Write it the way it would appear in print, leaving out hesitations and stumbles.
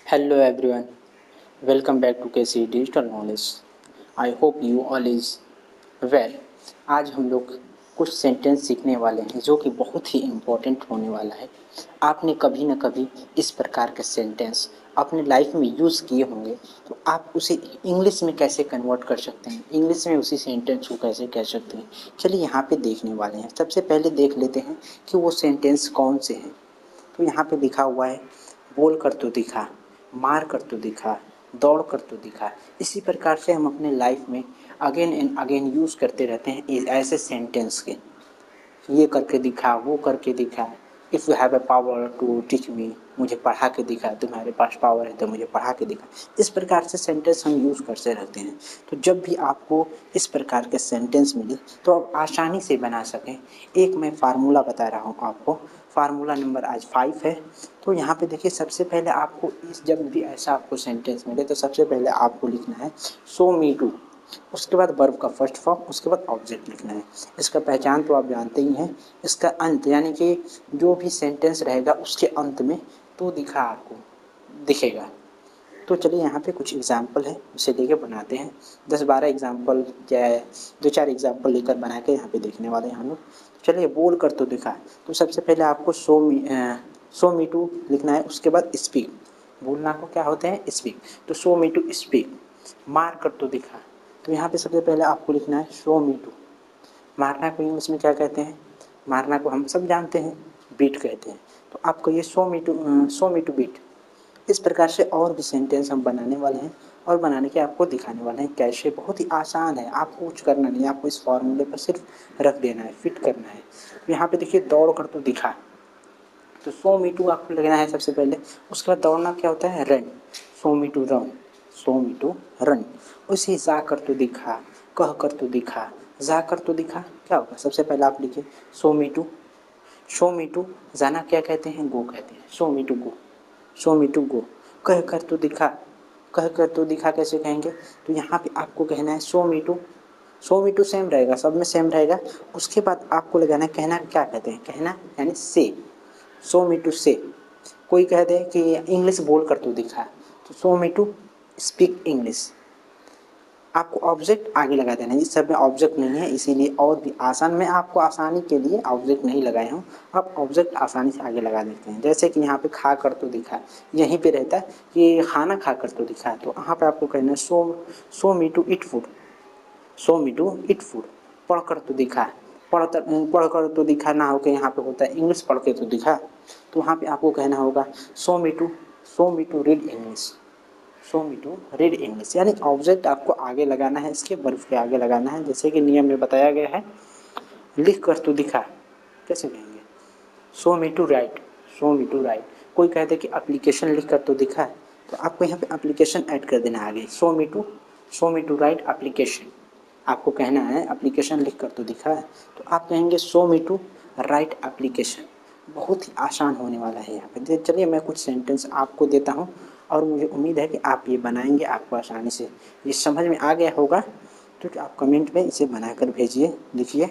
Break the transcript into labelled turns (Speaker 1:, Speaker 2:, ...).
Speaker 1: Hello everyone, welcome back to KC Digital Knowledge. I hope you all is well. आज हम लोग कुछ sentence सीखने वाले हैं जो कि बहुत ही इम्पोर्टेंट होने वाला है। आपने कभी न कभी इस प्रकार के सेंटेंस अपने लाइफ में यूज़ किए होंगे, तो आप उसे इंग्लिश में कैसे कन्वर्ट कर सकते हैं, इंग्लिश में उसी सेंटेंस को कैसे कह सकते हैं। चलिए यहाँ पे देखने वाले हैं। सबसे पहले देख लेते हैं कि वो सेंटेंस कौन से हैं। तो यहाँ पे लिखा हुआ है, बोल कर तो दिखा, मार कर तो दिखा, दौड़ कर तो दिखा। इसी प्रकार से हम अपने लाइफ में अगेन एंड अगेन यूज़ करते रहते हैं ऐसे सेंटेंस के। ये करके दिखा, वो करके दिखा। If you have a power to teach me, मुझे पढ़ा के दिखा। तुम्हारे पास पावर है तो मुझे पढ़ा के दिखा। इस प्रकार से सेंटेंस हम यूज़ करते रहते हैं। तो जब भी आपको इस प्रकार के सेंटेंस मिले तो आप आसानी से बना सकें, एक मैं फार्मूला बता रहा हूँ आपको। फार्मूला नंबर आज 5 है। तो यहाँ पे देखिए, सबसे पहले आपको इस जब भी ऐसा आपको सेंटेंस मिले तो सबसे पहले आपको लिखना है सो मी टू, उसके बाद वर्ब का फर्स्ट फॉर्म, उसके बाद ऑब्जेक्ट लिखना है। इसका पहचान तो आप जानते ही हैं। इसका अंत यानी कि जो भी सेंटेंस रहेगा उसके अंत में तो दिखा आपको दिखेगा। तो चलिए यहाँ पे कुछ एग्जाम्पल है, उसे लेके बनाते हैं। 10-12 एग्जाम्पल क्या है, 2-4 एग्जाम्पल लेकर बना के यहाँ पे देखने वाले हैं हम लोग। चलिए, बोल कर तो दिखा। तो सबसे पहले आपको सो मी टू लिखना है, उसके बाद स्पीक। बोलना को क्या होते हैं, स्पीक। तो सो मी टू स्पीक। मार कर तो दिखा। तो यहाँ पे सबसे पहले आपको लिखना है शो मी टू। मारना को इंग्लिश में क्या कहते हैं, मारना को हम सब जानते हैं, बीट कहते हैं। तो आपको ये शो मी टू बीट। इस प्रकार से और भी सेंटेंस हम बनाने वाले हैं और बनाने के आपको दिखाने वाले हैं कैसे। बहुत ही आसान है, आपको कुछ करना नहीं है, आपको इस फॉर्मूले पर सिर्फ रख देना है, फिट करना है। तो यहाँ पे देखिए, दौड़ कर तो दिखा। तो सो मी टू आपको लगना है सबसे पहले। उसके बाद दौड़ना क्या होता है, run. Show me to run, show me to run. उसे जा कर तो दिखा, कह कर तो दिखा, जा कर तो दिखा। क्या होगा, सबसे पहले आप लिखिए so me to. Show me to, जाना क्या कहते हैं, गो कहते हैं। Show me to go, show me to go. कह कर तो दिखा, कह कर तो दिखा कैसे कहेंगे, तो यहाँ पे आपको कहना है show me to. Show me to same रहेगा, सब में सेम रहेगा। उसके बाद आपको लगाना है, कहना क्या कहते हैं, कहना यानी से। शो मी टू से। कोई कह दे कि इंग्लिश बोल कर तू दिखा, तो show me to speak English. आपको ऑब्जेक्ट आगे लगा देना है। इस सब में ऑब्जेक्ट नहीं है, इसीलिए और भी आसान, मैं आपको आसानी के लिए ऑब्जेक्ट नहीं लगाया हूँ। आप ऑब्जेक्ट आसानी से आगे लगा देते हैं। जैसे कि यहाँ पे खा कर तो दिखा, यहीं पे रहता है कि खाना खा कर तो दिखा, तो यहाँ पे आपको कहना है show me to eat food, show me to eat food. पढ़ कर तो दिखा, पढ़ कर तो दिखा ना होकर यहाँ पे होता है इंग्लिश पढ़ के तो दिखा, तो वहाँ पे आपको कहना होगा show me to read English, show me to read English. यानी ऑब्जेक्ट आपको आगे लगाना है, इसके वर्ब के आगे लगाना है। जैसे कि नियम में बताया गया है, लिख कर तो दिखा कैसे कहेंगे, show me to write, show me to write. कोई कहते कि एप्लीकेशन लिख कर तो दिखा है, तो आपको यहाँ पे एप्लीकेशन ऐड कर देना आगे, show me to write application. आपको कहना है एप्लीकेशन लिख कर तो दिखा है, तो आप कहेंगे show me to write application. बहुत ही आसान होने वाला है यहाँ पे। चलिए, मैं कुछ सेंटेंस आपको देता हूँ और मुझे उम्मीद है कि आप ये बनाएंगे, आपको आसानी से ये समझ में आ गया होगा। तो आप कमेंट में इसे बनाकर भेजिए, लिखिए।